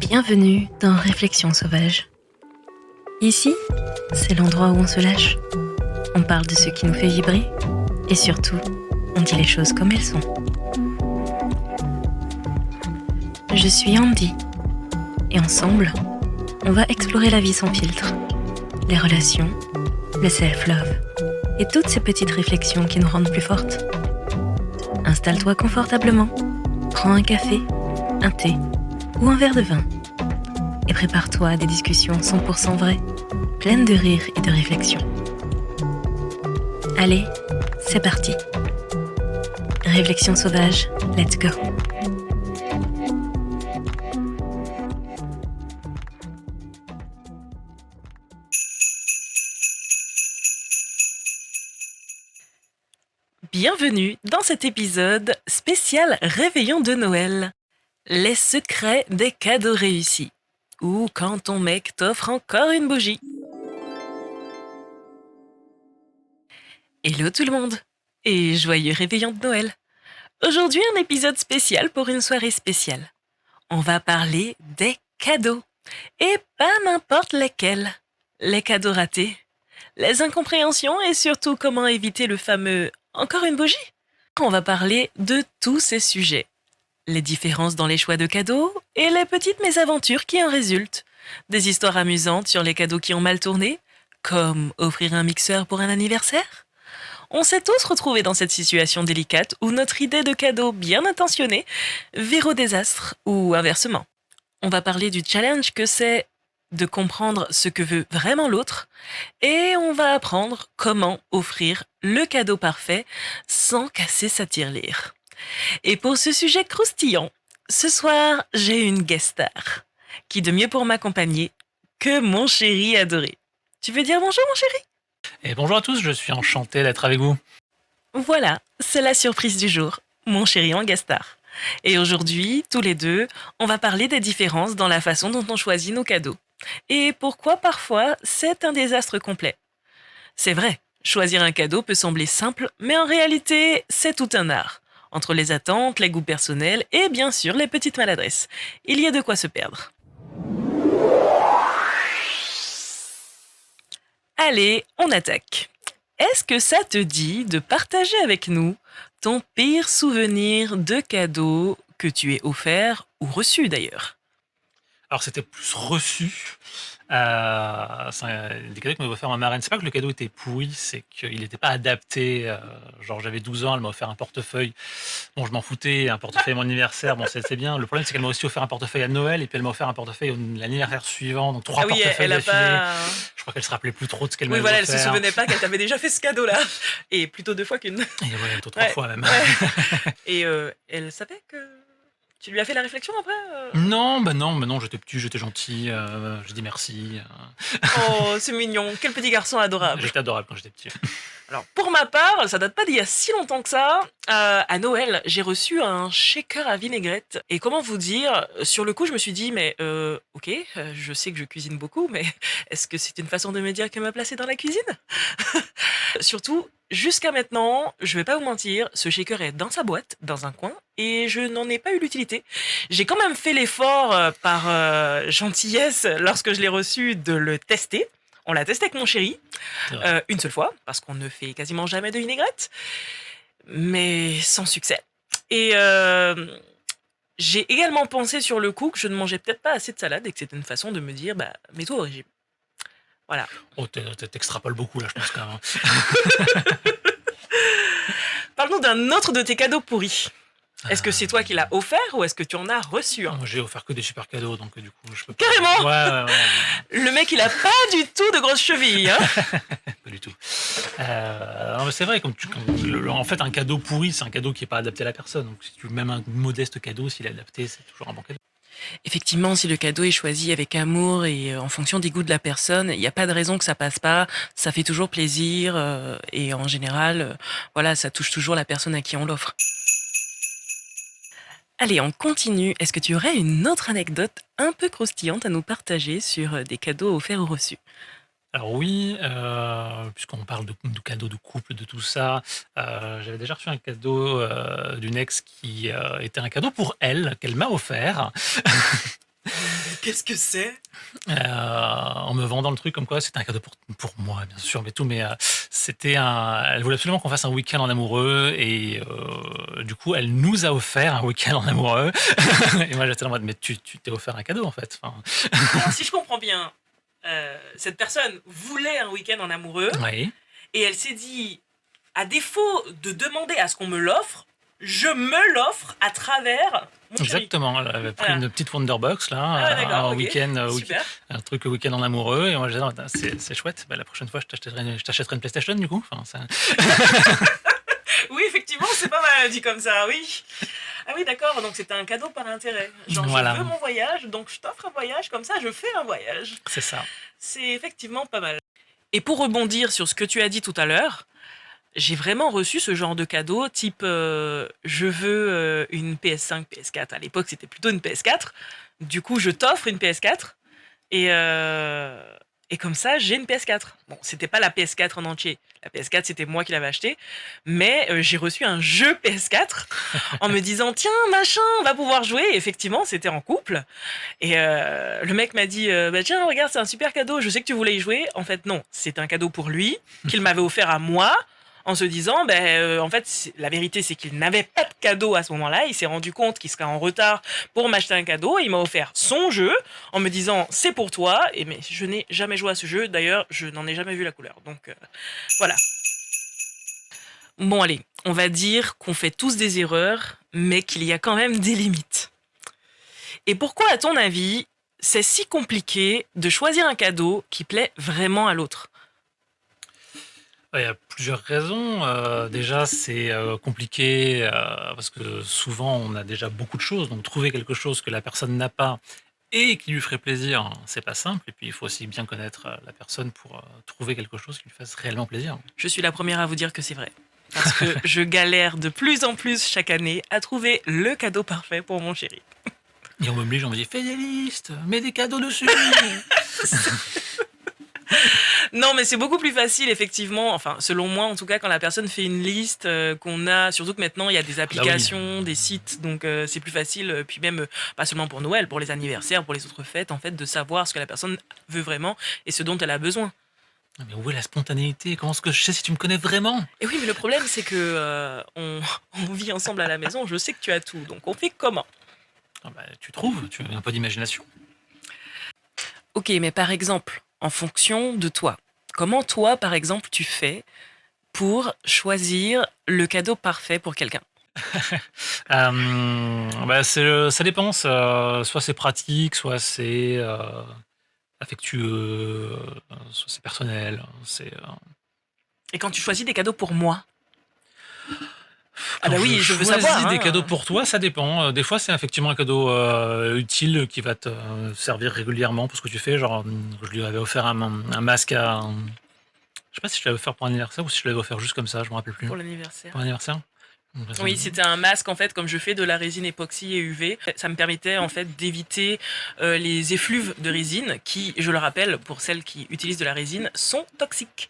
Bienvenue dans Réflexions sauvages. Ici, c'est l'endroit où on se lâche. On parle de ce qui nous fait vibrer et surtout, on dit les choses comme elles sont. Je suis Andy et ensemble, on va explorer la vie sans filtre, les relations, le self-love et toutes ces petites réflexions qui nous rendent plus fortes. Installe-toi confortablement, prends un café, un thé ou un verre de vin et prépare-toi à des discussions 100% vraies, pleines de rire et de réflexion. Allez, c'est parti. Réflexions sauvages, let's go. Bienvenue dans cet épisode spécial Réveillon de Noël. Les secrets des cadeaux réussis. Ou quand ton mec t'offre encore une bougie. Hello tout le monde et joyeux Réveillon de Noël. Aujourd'hui un épisode spécial pour une soirée spéciale. On va parler des cadeaux. Et pas n'importe lesquels. Les cadeaux ratés, les incompréhensions et surtout comment éviter le fameux « encore une bougie ?» On va parler de tous ces sujets. Les différences dans les choix de cadeaux et les petites mésaventures qui en résultent. Des histoires amusantes sur les cadeaux qui ont mal tourné, comme offrir un mixeur pour un anniversaire. On s'est tous retrouvés dans cette situation délicate où notre idée de cadeau bien intentionnée vire au désastre ou inversement. On va parler du challenge que c'est de comprendre ce que veut vraiment l'autre et on va apprendre comment offrir le cadeau parfait sans casser sa tirelire. Et pour ce sujet croustillant, ce soir, j'ai une guest star. Qui de mieux pour m'accompagner que mon chéri adoré. Tu veux dire bonjour mon chéri ? Et bonjour à tous, je suis enchanté d'être avec vous. Voilà, c'est la surprise du jour, mon chéri en guest star. Et aujourd'hui, tous les deux, on va parler des différences dans la façon dont on choisit nos cadeaux. Et pourquoi parfois c'est un désastre complet. C'est vrai, choisir un cadeau peut sembler simple, mais en réalité, c'est tout un art. Entre les attentes, les goûts personnels et bien sûr les petites maladresses. Il y a de quoi se perdre. Allez, on attaque. Est-ce que ça te dit de partager avec nous ton pire souvenir de cadeau que tu aies offert ou reçu d'ailleurs ? Alors c'était plus reçu. Des cadeaux que m'avait offert ma marraine. C'est pas que le cadeau était pourri, c'est qu'il n'était pas adapté. Genre j'avais 12 ans, elle m'a offert un portefeuille. Bon, je m'en foutais, un portefeuille à mon anniversaire, bon c'est bien. Le problème c'est qu'elle m'a aussi offert un portefeuille à Noël et puis elle m'a offert un portefeuille l'anniversaire suivant, donc 3 portefeuilles elle a d'affilée. pas... Je crois qu'elle se rappelait plus trop de ce qu'elle Oui, m'avait voilà, offert. elle se souvenait pas qu'elle t'avait déjà fait ce cadeau-là. Et plutôt 2 fois qu'une. Et ouais, plutôt 3 fois même. Ouais. Et elle savait que... Tu lui as fait la réflexion après Non, j'étais petit, j'étais gentil, j'ai dit merci. Oh, c'est mignon. Quel petit garçon adorable. J'étais adorable quand j'étais petit. Alors, pour ma part, ça date pas d'il y a si longtemps que ça. À Noël, j'ai reçu un shaker à vinaigrette. Et comment vous dire, sur le coup, je me suis dit, mais ok, je sais que je cuisine beaucoup, mais est-ce que c'est une façon de me dire que me placer dans la cuisine ? Surtout, jusqu'à maintenant, je vais pas vous mentir, ce shaker est dans sa boîte, dans un coin, et je n'en ai pas eu l'utilité. J'ai quand même fait l'effort, par gentillesse, lorsque je l'ai reçu, de le tester. On l'a testé avec mon chéri, une seule fois, parce qu'on ne fait quasiment jamais de vinaigrette, mais sans succès. Et j'ai également pensé sur le coup que je ne mangeais peut-être pas assez de salade et que c'était une façon de me dire, bah, mets-toi au régime. Voilà. Oh, t'extrapoles beaucoup là, je pense quand même. Parlons d'un autre de tes cadeaux pourris. Est-ce que c'est toi qui l'as offert ou est-ce que tu en as reçu un ? Moi, j'ai offert que des super cadeaux, donc du coup, je peux pas... Carrément ? Ouais. Le mec, il a pas du tout de grosses chevilles, hein ? Pas du tout. Non, mais c'est vrai, en fait, un cadeau pourri, c'est un cadeau qui n'est pas adapté à la personne. Donc, si tu même un modeste cadeau, s'il est adapté, c'est toujours un bon cadeau. Effectivement, si le cadeau est choisi avec amour et en fonction des goûts de la personne, il n'y a pas de raison que ça passe pas. Ça fait toujours plaisir et en général, voilà, ça touche toujours la personne à qui on l'offre. Allez, on continue. Est-ce que tu aurais une autre anecdote un peu croustillante à nous partager sur des cadeaux offerts ou reçus ? Alors oui, puisqu'on parle de cadeaux de couple, de tout ça, j'avais déjà reçu un cadeau d'une ex qui était un cadeau pour elle, qu'elle m'a offert. Qu'est-ce que c'est? En me vendant le truc comme quoi c'était un cadeau pour moi, bien sûr, mais c'était elle voulait absolument qu'on fasse un week-end en amoureux et du coup, elle nous a offert un week-end en amoureux. Et moi, j'étais en mode, mais tu t'es offert un cadeau, en fait. Enfin, Alors, si je comprends bien, cette personne voulait un week-end en amoureux oui, et elle s'est dit, à défaut de demander à ce qu'on me l'offre, je me l'offre à travers mon chéri. exactement. Elle avait pris Voilà. une petite Wonderbox, là, Ah ouais, d'accord, un ok. week-end, Super. un truc week-end en amoureux. Et moi, j'ai dit, c'est chouette. Bah, la prochaine fois, je t'achèterai une PlayStation, du coup. Enfin, Oui, effectivement, c'est pas mal dit comme ça, oui. Ah oui, d'accord, donc c'était un cadeau par intérêt. Genre, voilà, je veux mon voyage, donc je t'offre un voyage, comme ça je fais un voyage. c'est ça. C'est effectivement pas mal. Et pour rebondir sur ce que tu as dit tout à l'heure, j'ai vraiment reçu ce genre de cadeau, type je veux une PS5, PS4. À l'époque, c'était plutôt une PS4. Du coup, je t'offre une PS4. Et, euh, et comme ça, j'ai une PS4. Bon, c'était pas la PS4 en entier. La PS4, c'était moi qui l'avais achetée. Mais j'ai reçu un jeu PS4 en me disant, tiens, machin, on va pouvoir jouer. Et effectivement, c'était en couple. Et le mec m'a dit, bah, tiens, regarde, c'est un super cadeau, je sais que tu voulais y jouer. En fait, non, c'est un cadeau pour lui, qu'il m'avait offert à moi, en se disant, ben, en fait, la vérité, c'est qu'il n'avait pas de cadeau à ce moment-là. Il s'est rendu compte qu'il serait en retard pour m'acheter un cadeau. Il m'a offert son jeu, en me disant, c'est pour toi. Et mais je n'ai jamais joué à ce jeu. D'ailleurs, je n'en ai jamais vu la couleur. Donc, voilà. Bon, allez, on va dire qu'on fait tous des erreurs, mais qu'il y a quand même des limites. Et pourquoi, à ton avis, c'est si compliqué de choisir un cadeau qui plaît vraiment à l'autre? Il y a plusieurs raisons. Déjà, c'est compliqué parce que souvent, on a déjà beaucoup de choses. Donc, trouver quelque chose que la personne n'a pas et qui lui ferait plaisir, c'est pas simple. Et puis, il faut aussi bien connaître la personne pour trouver quelque chose qui lui fasse réellement plaisir. Je suis la première à vous dire que c'est vrai. Parce que je galère de plus en plus chaque année à trouver le cadeau parfait pour mon chéri. Et on m'oblige, on me dit, fais des listes, mets des cadeaux dessus. Non, mais c'est beaucoup plus facile, effectivement. Enfin, selon moi, en tout cas, quand la personne fait une liste qu'on a. Surtout que maintenant, il y a des applications, des sites, donc c'est plus facile. Puis même, pas seulement pour Noël, pour les anniversaires, pour les autres fêtes, en fait, de savoir ce que la personne veut vraiment et ce dont elle a besoin. Mais où est la spontanéité? Comment est-ce que je sais si tu me connais vraiment? Et oui, mais le problème, c'est que on vit ensemble à la maison. Je sais que tu as tout, donc on fait comment? Ah bah, tu trouves, tu as un peu d'imagination. Ok, mais par exemple, en fonction de toi, comment toi, par exemple, tu fais pour choisir le cadeau parfait pour quelqu'un? Bah, ça dépend, soit c'est pratique, soit c'est affectueux, soit c'est personnel. Et quand tu choisis des cadeaux pour moi? Ah Quand bah oui, je veux choisis savoir, des hein. cadeaux pour toi, ça dépend. Des fois, c'est effectivement un cadeau utile qui va te servir régulièrement pour ce que tu fais. Genre, je lui avais offert un masque à. Je sais pas si je l'avais offert pour un anniversaire ou si je l'avais offert juste comme ça, je me rappelle plus. Pour l'anniversaire. Pour l'anniversaire? Oui, c'était un masque en fait, comme je fais de la résine époxy et UV. Ça me permettait en fait d'éviter les effluves de résine qui, je le rappelle, pour celles qui utilisent de la résine, sont toxiques.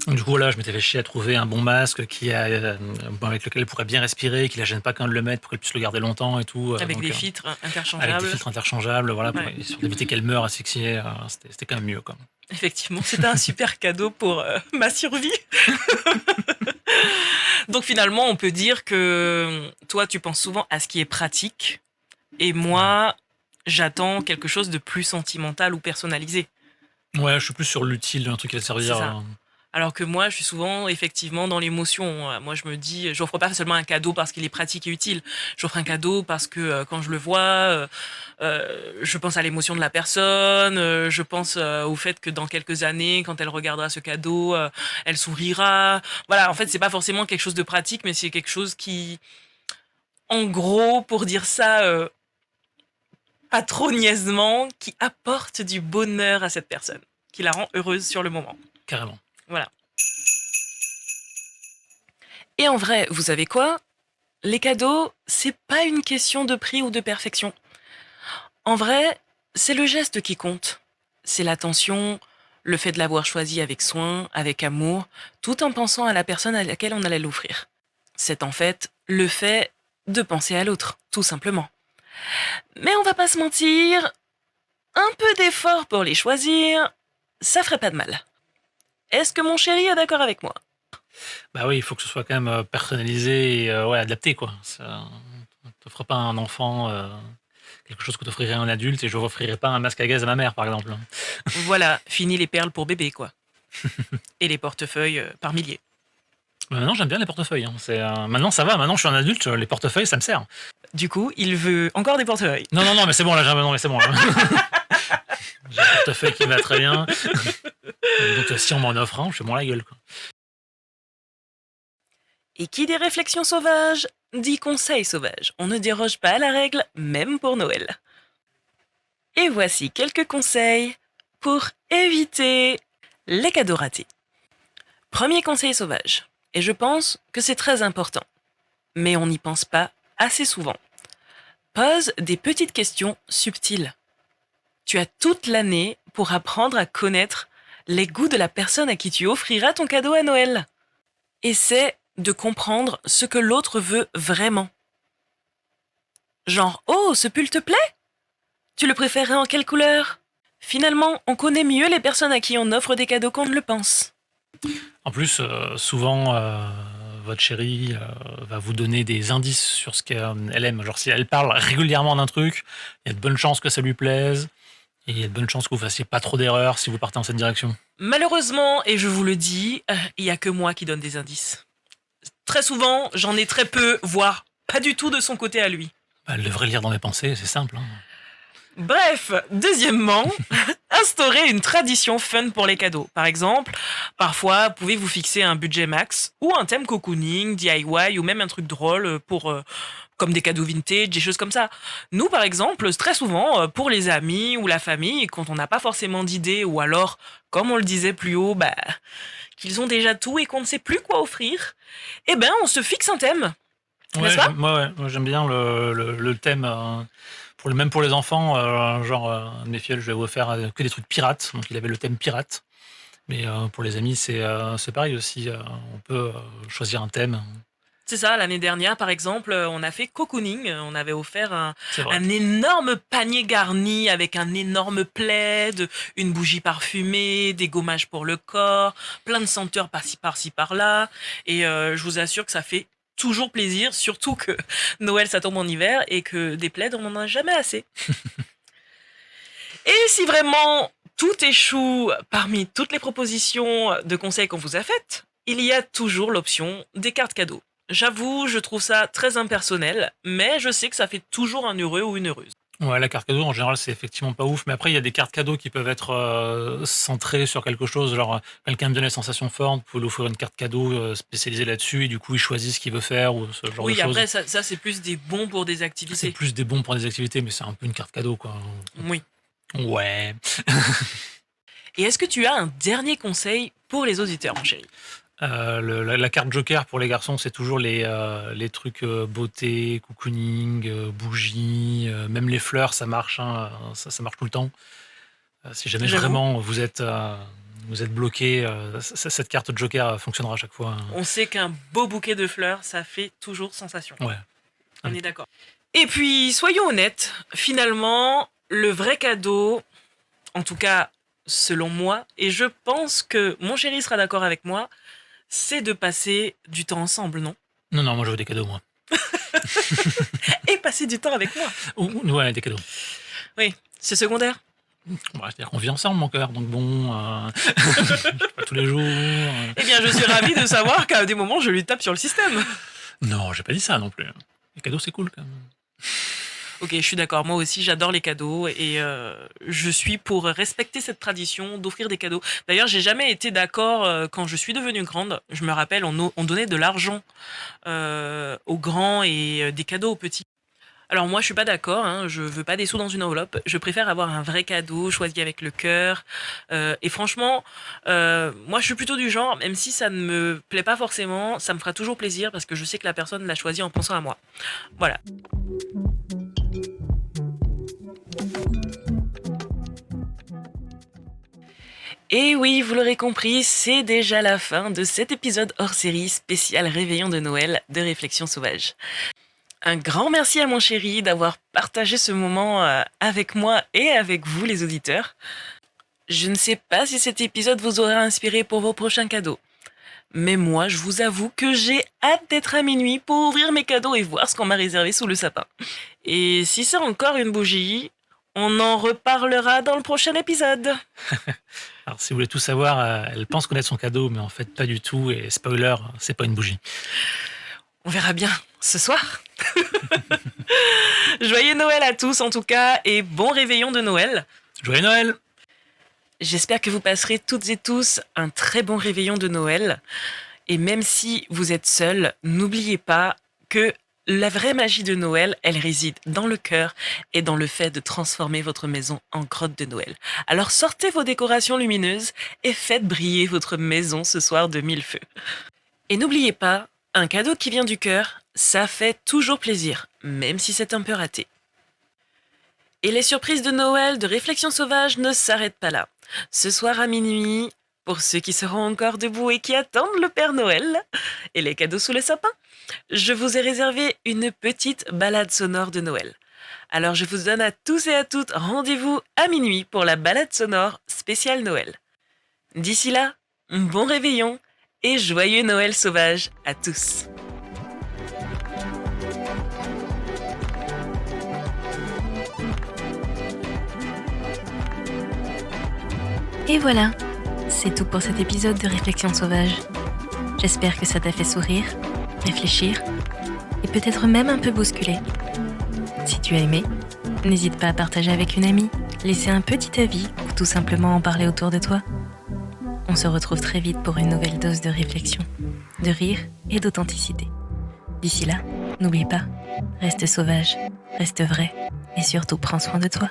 Du coup, là, je m'étais fait chier à trouver un bon masque avec lequel elle pourrait bien respirer, qui la gêne pas quand elle le mette, pour qu'elle puisse le garder longtemps et tout. Avec des filtres interchangeables. Avec des filtres interchangeables, voilà, pour éviter qu'elle meure asphyxiée. C'était quand même mieux, quoi. Effectivement, c'était un super cadeau pour ma survie. Donc finalement, on peut dire que toi, tu penses souvent à ce qui est pratique, et moi, j'attends quelque chose de plus sentimental ou personnalisé. Ouais, je suis plus sur l'utile, un truc qui va servir. C'est ça. Alors que moi, je suis souvent effectivement dans l'émotion. Moi, je me dis, j'offre pas seulement un cadeau parce qu'il est pratique et utile. J'offre un cadeau parce que quand je le vois, je pense à l'émotion de la personne. Je pense au fait que dans quelques années, quand elle regardera ce cadeau, elle sourira. Voilà, en fait, c'est pas forcément quelque chose de pratique, mais c'est quelque chose qui, en gros, pour dire ça pas trop niaisement, qui apporte du bonheur à cette personne, qui la rend heureuse sur le moment. Carrément. Voilà. Et en vrai, vous savez quoi? Les cadeaux, c'est pas une question de prix ou de perfection. En vrai, c'est le geste qui compte. C'est l'attention, le fait de l'avoir choisi avec soin, avec amour, tout en pensant à la personne à laquelle on allait l'offrir. C'est en fait le fait de penser à l'autre, tout simplement. Mais on va pas se mentir, Un peu d'effort pour les choisir, ça ferait pas de mal. Est-ce que mon chéri est d'accord avec moi? Bah oui, il faut que ce soit quand même personnalisé et ouais, adapté, quoi. Ça, t'offres pas à un enfant quelque chose que t'offrirais à un adulte et je n'offrirais pas un masque à gaz à ma mère, par exemple. Voilà, fini les perles pour bébé, quoi. Et les portefeuilles par milliers. Maintenant, j'aime bien les portefeuilles, hein. Maintenant, ça va. Maintenant, je suis un adulte. Les portefeuilles, ça me sert. Du coup, il veut encore des portefeuilles. Non, non, non, mais c'est bon, là. Non, mais c'est bon, là. J'ai un portefeuille qui va très bien. Donc, si on m'en offre un, je fais bon la gueule, quoi. Et qui dit réflexion sauvage, dit conseil sauvage. On ne déroge pas à la règle, même pour Noël. Et voici quelques conseils pour éviter les cadeaux ratés. Premier conseil sauvage, et je pense que c'est très important, mais on n'y pense pas assez souvent. Pose des petites questions subtiles. Tu as toute l'année pour apprendre à connaître les goûts de la personne à qui tu offriras ton cadeau à Noël. Essaie de comprendre ce que l'autre veut vraiment. Genre, oh, ce pull te plaît? Tu le préférerais en quelle couleur? Finalement, on connaît mieux les personnes à qui on offre des cadeaux qu'on ne le pense. En plus, souvent, votre chérie va vous donner des indices sur ce qu'elle aime. Genre, si elle parle régulièrement d'un truc, il y a de bonnes chances que ça lui plaise. Et il y a de bonnes chances que vous fassiez pas trop d'erreurs si vous partez dans cette direction. Malheureusement, et je vous le dis, il n'y a que moi qui donne des indices. Très souvent, j'en ai très peu, voire pas du tout de son côté à lui. Bah, elle devrait lire dans mes pensées, c'est simple, hein. Bref, deuxièmement, instaurer une tradition fun pour les cadeaux. Par exemple, parfois, pouvez-vous fixer un budget max ou un thème cocooning, DIY ou même un truc drôle pour comme des cadeaux vintage, des choses comme ça. Nous, par exemple, très souvent, pour les amis ou la famille, quand on n'a pas forcément d'idée ou alors, comme on le disait plus haut, qu'ils ont déjà tout et qu'on ne sait plus quoi offrir, eh ben, on se fixe un thème. Ouais, N'est-ce pas? moi, j'aime bien le thème. Même pour les enfants, genre, un de mes filles, je lui avais offert que des trucs pirates, donc il avait le thème pirate. Mais pour les amis, c'est pareil aussi. On peut choisir un thème. C'est ça, l'année dernière, par exemple, on a fait cocooning. On avait offert C'est vrai. un énorme panier garni avec un énorme plaid, une bougie parfumée, des gommages pour le corps, plein de senteurs par-ci par-là. Et je vous assure que ça fait toujours plaisir, surtout que Noël, ça tombe en hiver et que des plaids, on n'en a jamais assez. Et si vraiment tout échoue parmi toutes les propositions de conseils qu'on vous a faites, il y a toujours l'option des cartes cadeaux. J'avoue, je trouve ça très impersonnel, mais je sais que ça fait toujours un heureux ou une heureuse. Ouais, la carte cadeau, en général, c'est effectivement pas ouf. Mais après, il y a des cartes cadeaux qui peuvent être centrées sur quelque chose. Genre, quelqu'un me donne la sensation forte, vous pouvez lui offrir une carte cadeau spécialisée là-dessus, et du coup, il choisit ce qu'il veut faire, ou ce genre de Oui, choses. après, ça c'est plus des bons pour des C'est activités. plus des bons pour des activités, mais c'est un peu une carte cadeau, quoi. Oui. Ouais. Et est-ce que tu as un dernier conseil pour les auditeurs, mon chéri? La carte Joker pour les garçons, c'est toujours les trucs beauté, cocooning, bougies, même les fleurs, ça marche, hein, ça marche tout le temps. Si jamais J'avoue. vraiment vous êtes bloqué, cette carte Joker fonctionnera à chaque fois, hein. On sait qu'un beau bouquet de fleurs, ça fait toujours sensation. Ouais. On est d'accord. Et puis, soyons honnêtes, finalement, le vrai cadeau, en tout cas selon moi, et je pense que mon chéri sera d'accord avec moi, c'est de passer du temps ensemble, non? Non, non, moi je veux des cadeaux, moi. Et passer du temps avec moi. Ouais, des cadeaux. Oui, c'est secondaire. Ouais, c'est-à-dire qu'on vit ensemble, mon cœur, donc bon, pas tous les jours. Eh bien, je suis ravie de savoir qu'à des moments, je lui tape sur le système. Non, j'ai pas dit ça non plus. Les cadeaux, c'est cool quand même. Ok, je suis d'accord. Moi aussi, j'adore les cadeaux et je suis pour respecter cette tradition d'offrir des cadeaux. D'ailleurs, j'ai jamais été d'accord quand je suis devenue grande. Je me rappelle, on donnait de l'argent aux grands et des cadeaux aux petits. Alors moi, je suis pas d'accord. Hein, je veux pas des sous dans une enveloppe. Je préfère avoir un vrai cadeau choisi avec le cœur. Et franchement, moi, je suis plutôt du genre, même si ça ne me plaît pas forcément, ça me fera toujours plaisir parce que je sais que la personne l'a choisi en pensant à moi. Voilà. Et oui, vous l'aurez compris, c'est déjà la fin de cet épisode hors série spécial réveillon de Noël de Réflexion sauvage. Un grand merci à mon chéri d'avoir partagé ce moment avec moi et avec vous les auditeurs. Je ne sais pas si cet épisode vous aura inspiré pour vos prochains cadeaux. Mais moi, je vous avoue que j'ai hâte d'être à minuit pour ouvrir mes cadeaux et voir ce qu'on m'a réservé sous le sapin. Et si c'est encore une bougie, on en reparlera dans le prochain épisode. Alors, si vous voulez tout savoir, elle pense connaître son cadeau, mais en fait, pas du tout. Et spoiler, c'est pas une bougie. On verra bien ce soir. Joyeux Noël à tous en tout cas et bon réveillon de Noël. Joyeux Noël! J'espère que vous passerez toutes et tous un très bon réveillon de Noël. Et même si vous êtes seuls, n'oubliez pas que la vraie magie de Noël, elle réside dans le cœur et dans le fait de transformer votre maison en grotte de Noël. Alors sortez vos décorations lumineuses et faites briller votre maison ce soir de mille feux. Et n'oubliez pas, un cadeau qui vient du cœur, ça fait toujours plaisir, même si c'est un peu raté. Et les surprises de Noël de Réflexions Sauvages ne s'arrêtent pas là. Ce soir à minuit, pour ceux qui seront encore debout et qui attendent le Père Noël et les cadeaux sous le sapin, je vous ai réservé une petite balade sonore de Noël. Alors je vous donne à tous et à toutes rendez-vous à minuit pour la balade sonore spéciale Noël. D'ici là, bon réveillon et joyeux Noël sauvage à tous. Et voilà, c'est tout pour cet épisode de Réflexions sauvages. J'espère que ça t'a fait sourire, réfléchir et peut-être même un peu bousculer. Si tu as aimé, n'hésite pas à partager avec une amie, laisser un petit avis ou tout simplement en parler autour de toi. On se retrouve très vite pour une nouvelle dose de réflexion, de rire et d'authenticité. D'ici là, n'oublie pas, reste sauvage, reste vrai et surtout prends soin de toi.